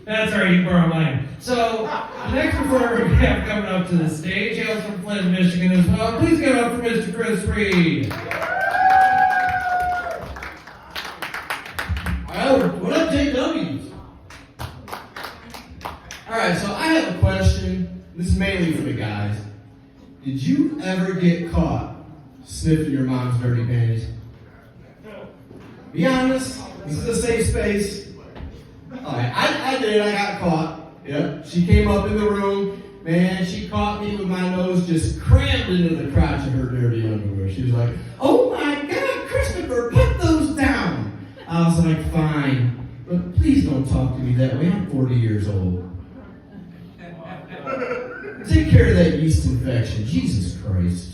That's all right, you can borrow mine. So, the next performer we have coming up to the stage hails from Flint, Michigan as well. Please give it up for Mr. Chris Reed. What up, JWs? Alright, so I have a question. This is mainly for the guys. Did you ever get caught sniffing your mom's dirty panties? Be honest. This is a safe space. Alright, I did. I got caught. Yep. She came up in the room. Man, she caught me with my nose just crammed into the crotch of her dirty underwear. She was like, "Oh my God, Christopher, put those down." I was like, "Fine, but please don't talk to me that way. I'm 40 years old. Take care of that yeast infection. Jesus Christ."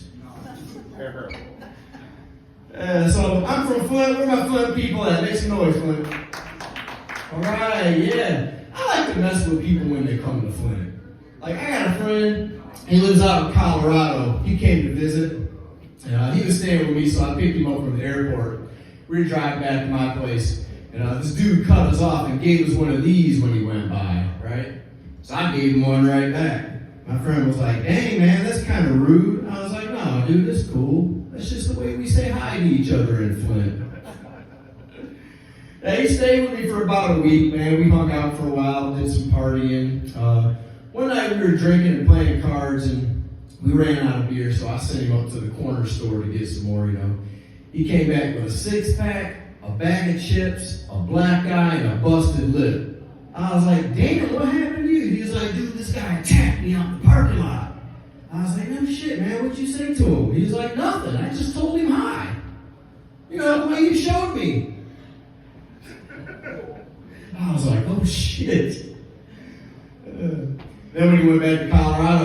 So I'm from Flint. Where my Flint people at? Make some noise, Flint. All right, yeah. I like to mess with people when they come to Flint. Like, I got a friend. He lives out in Colorado. He came to visit. He was staying with me, so I picked him up from the airport. We were driving back to my place, and this dude cut us off and gave us one of these when he went by, right? So I gave him one right back. My friend was like, "Dang, man, that's kind of rude." I was like, "No, dude, it's cool. That's just the way we say hi to each other in Flint." He stayed with me for about a week, man. We hung out for a while, did some partying. One night we were drinking and playing cards, and we ran out of beer, so I sent him up to the corner store to get some more, He came back with a six-pack, a bag of chips, a black eye, and a busted lip. I was like, "Damn, what happened to you?" He was like, "Dude, this guy attacked me out the parking lot." I was like, "No shit, man, what'd you say to him?" He was like, "Nothing, I just told him hi. The way you showed me." I was like, "Oh shit." Then when he went back to Colorado,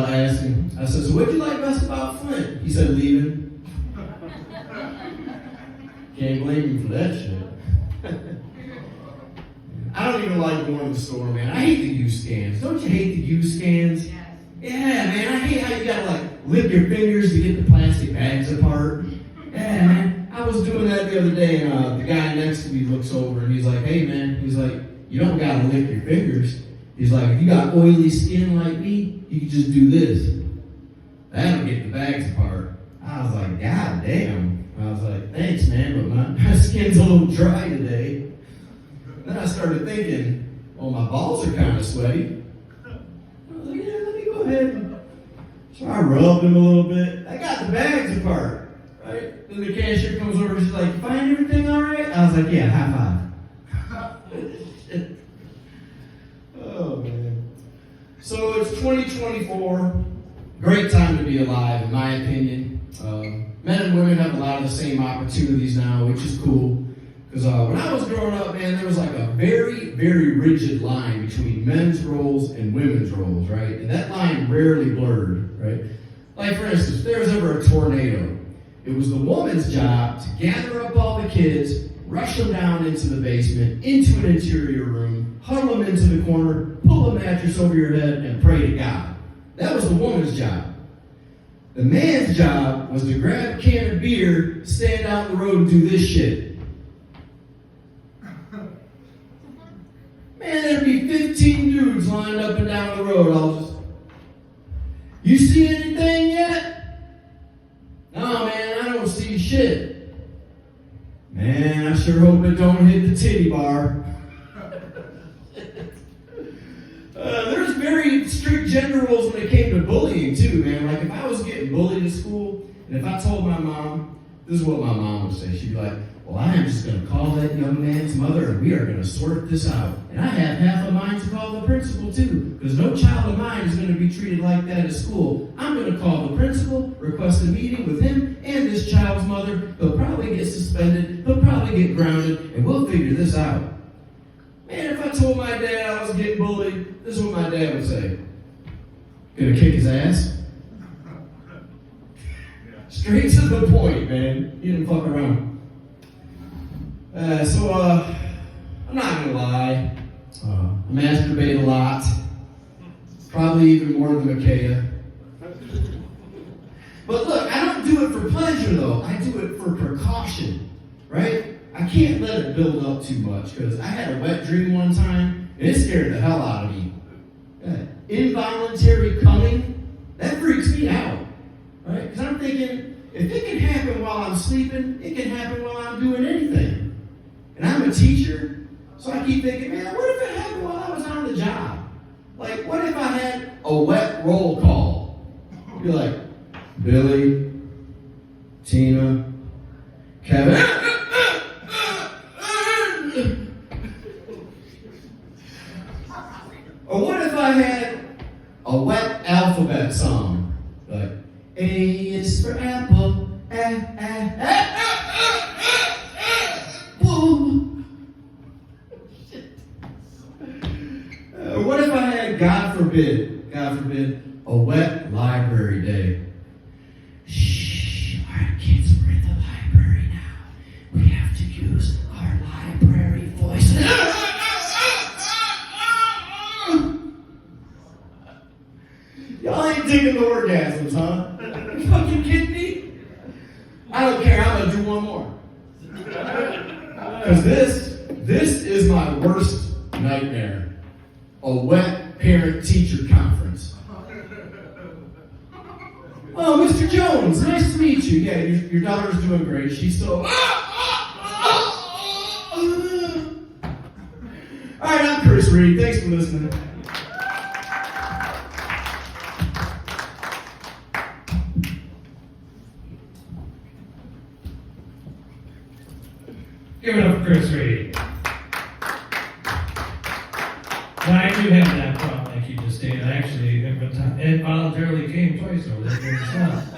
I asked him, "So what'd you like best about Flint?" He said, "Leaving." Can't blame him for that shit. I don't even like going to the store, man. I hate the use scans. Don't you hate the use scans? Yes. Yeah, man. I hate how you gotta lick your fingers to get the plastic bags apart. Yeah, man. I was doing that the other day, and the guy next to me looks over, and he's like, "Hey, man," he's like, "you don't gotta lick your fingers." He's like, "If you got oily skin like me, you can just do this. That'll get the bags apart." I was like, "God damn." I was like, "Thanks, man, but my skin's a little dry today." Then I started thinking, well, my balls are kind of sweaty. I was like, "Yeah, let me go ahead." So I rubbed them a little bit. I got the bags apart, right? Then the cashier comes over and she's like, "You find everything all right?" I was like, "Yeah, high five." Oh, man. So it's 2024. Great time to be alive, in my opinion. Men and women have a lot of the same opportunities now, which is cool. Because when I was growing up, man, there was a very, very rigid line between men's roles and women's roles, right? And that line rarely blurred, right? Like, for instance, if there was ever a tornado, it was the woman's job to gather up all the kids, rush them down into the basement, into an interior room, huddle them into the corner, pull a mattress over your head, and pray to God. That was the woman's job. The man's job was to grab a can of beer, stand out the road, and do this shit. Man, there'd be 15 dudes lined up and down the road, all just, "You see anything yet?" "No, man, I don't see shit." "Man, I sure hope it don't hit the titty bar." There's very strict gender roles when it came to bullying, too, man. Like, if I was getting bullied at school, and if I told my mom, this is what my mom would say. She'd be like, "Well, I am just going to call that young man's mother, and we are going to sort this out. And I have half a mind to call the principal, too, because no child of mine is going to be treated like that at school. I'm going to call the principal, request a meeting with him and this child's mother. He'll probably get suspended, he'll probably get grounded, and we'll figure this out." Man, if I told my dad I was getting bullied, this is what my dad would say. "Gonna kick his ass?" Straight to the point, man. He didn't fuck around. I'm not gonna lie. I masturbate a lot. Probably even more than Micaiah. But look, I don't do it for pleasure, though. I do it for precaution. right? I can't let it build up too much because I had a wet dream one time and it scared the hell out of me. Involuntary coming, that freaks me out, right? Because I'm thinking, if it can happen while I'm sleeping, it can happen while I'm doing anything. And I'm a teacher, so I keep thinking, man, what if it happened while I was on the job? Like, what if I had a wet roll call? You're like, Billy, Tina, Kevin. Or what if I had a wet alphabet song? Like, A is for apple, boom. What if I had, God forbid, a wet library day? Shh, all right, kids, we're in the library now. We have to use our library voices. Y'all ain't digging the orgasms, huh? You fucking kidding me? I don't care, I'm gonna do one more. Because this is my worst nightmare. A wet parent-teacher conference. Oh, Mr. Jones, nice to meet you. Yeah, your daughter's doing great. She's so... All right, I'm Chris Reed. Thanks for listening. Give it up for Chris Reed. Now, I do have that problem, like you just stated. I actually, it voluntarily came twice over there during the song.